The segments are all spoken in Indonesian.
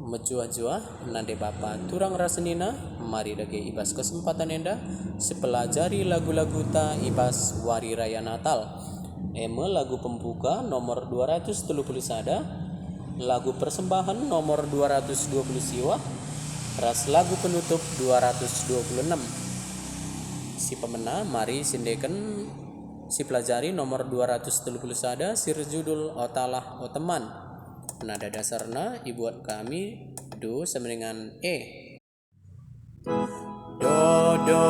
mejuah-juah nande bapa turang rasenina mari dage ibas kesempatan enda sepelajari lagu-lagu ta ibas wari raya Natal. Lagu pembuka nomor 231, lagu persembahan nomor 220 siwa, ras lagu penutup 226. Si pemena mari sindeken si pelajari nomor 231 sir judul otalah oteman. Nada dasarna ibuat kami do semeningan do do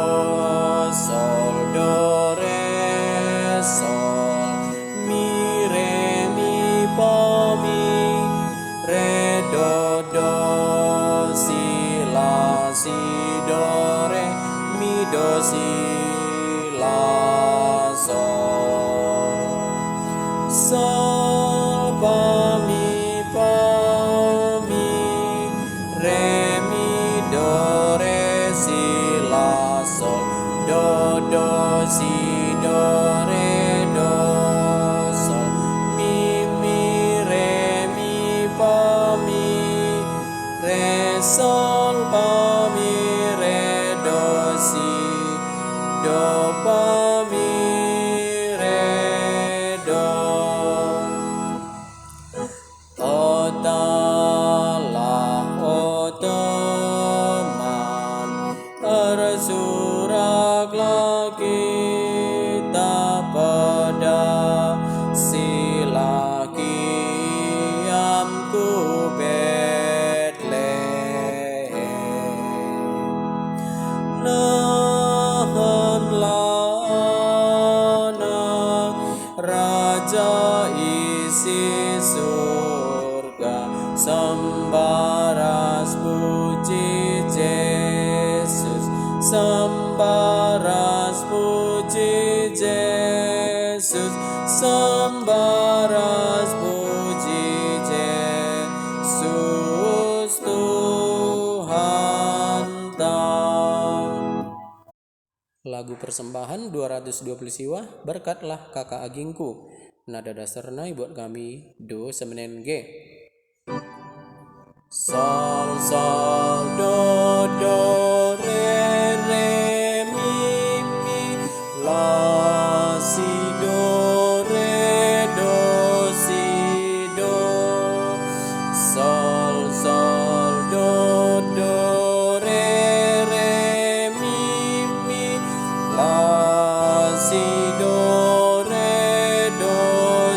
sol do re sol mi re mi fa mi re do si la si do re mi do si la sol fa mi re mi do re si la sol do si do re do sol mi re mi fa mi re sol fa mi re do si do fa mi re do. Tersuraklah kita pada sila kiamku Betlehem. Nahanlah anak Raja isi surga, sembaras puji Yesus, sembaras puji Yesus, sembaras puji Yesus Tuhan tak. Lagu persembahan 220 siwa, berkatlah kakak agingku. Nada dasarna buat kami do semenen G. Sol sol do re mi la si do re do si do sol do re mi la si do re do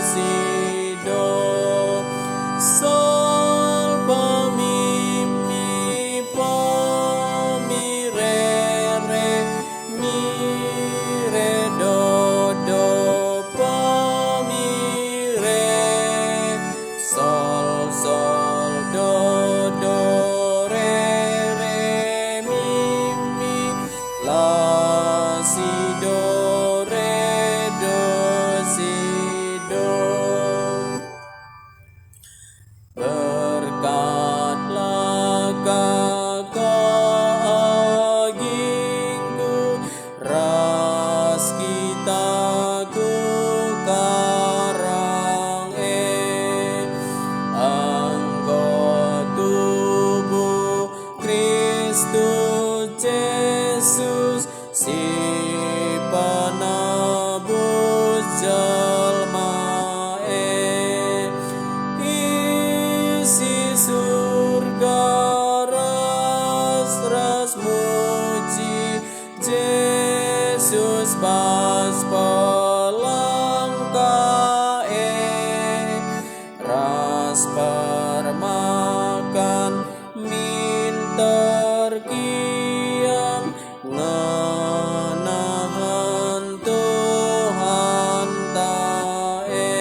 si do sol fa mi fa mi re do fa mi re sol do re mi la si do re do si do. Berkatlah kakak agingku, ras kita ku karang anggot tubuh Kristus Yesus, si penebus jelma isi surga ras muji Yesus pas pelangka ras permakan min terkiam nganahan Tuhan tae.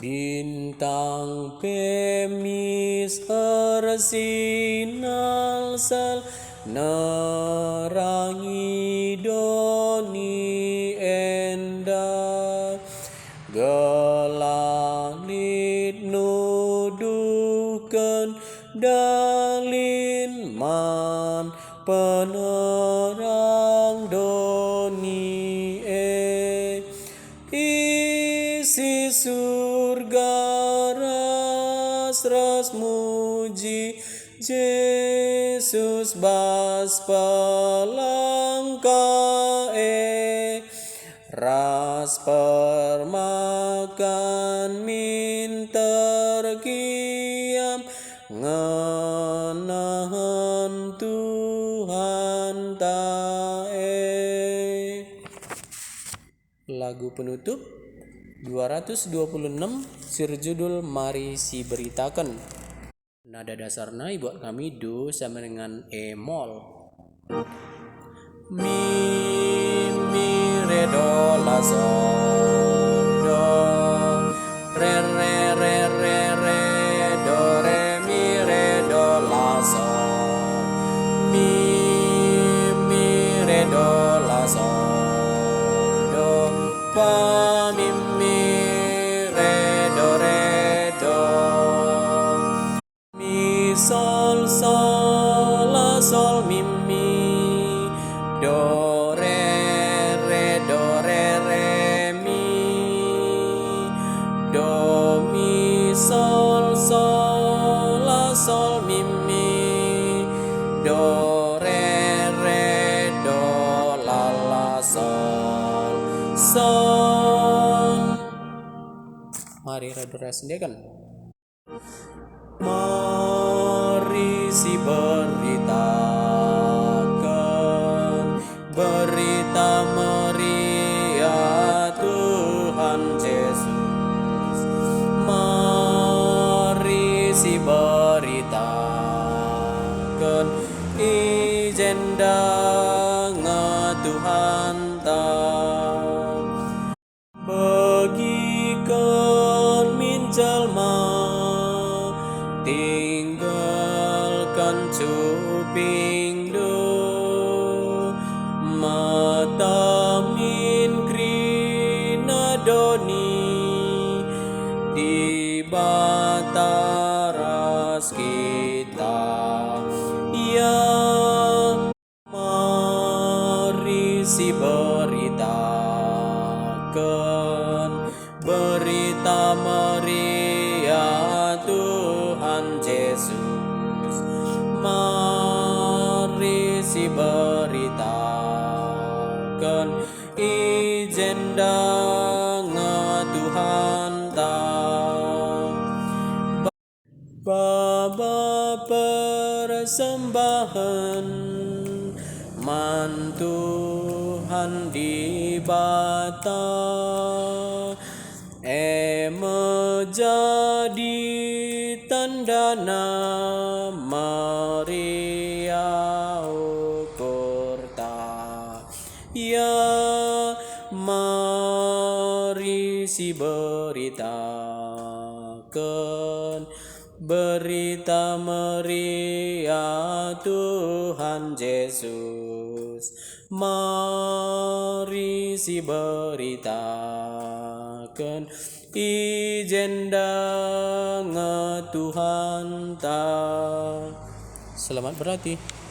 Bintang pemis arsinal sal nerangi doni enda, gelangit nuduhkan dalin man penerang doni isi surga ras muji Yesus bas palangkae ras permakan min terkiam ngenahan Tuhan tae. Lagu penutup 226 sirjudul Mari si beritakan. Nada dasarnya buat kami do sama dengan E mol. Mi re do la sol do re re re re re do re mi re do la sol mi re do la sol do fa mi re do mi sol sol la sol mi do re mi do mi sol sol la sol mi do la sol sol. Mari redora sendirian. Mari si beritakan berita meriah Tuhan Yesus. Mari si beritakan ijen dengan Tuhan tak bagikan min jalma tinggalkan cuping do mata min krina doni di bataras kita ya. Mari si beritakan berita meriah Tuhan Yesus. Mari si beritakan ijen dengan Tuhan tak Bapa persembahan man Tuhan di bata menjadi tanda Maria ukurta ya. Mari si beritakan berita meriah Tuhan Yesus. Mari si beritakan ijen dengan Tuhan tak. Selamat berarti.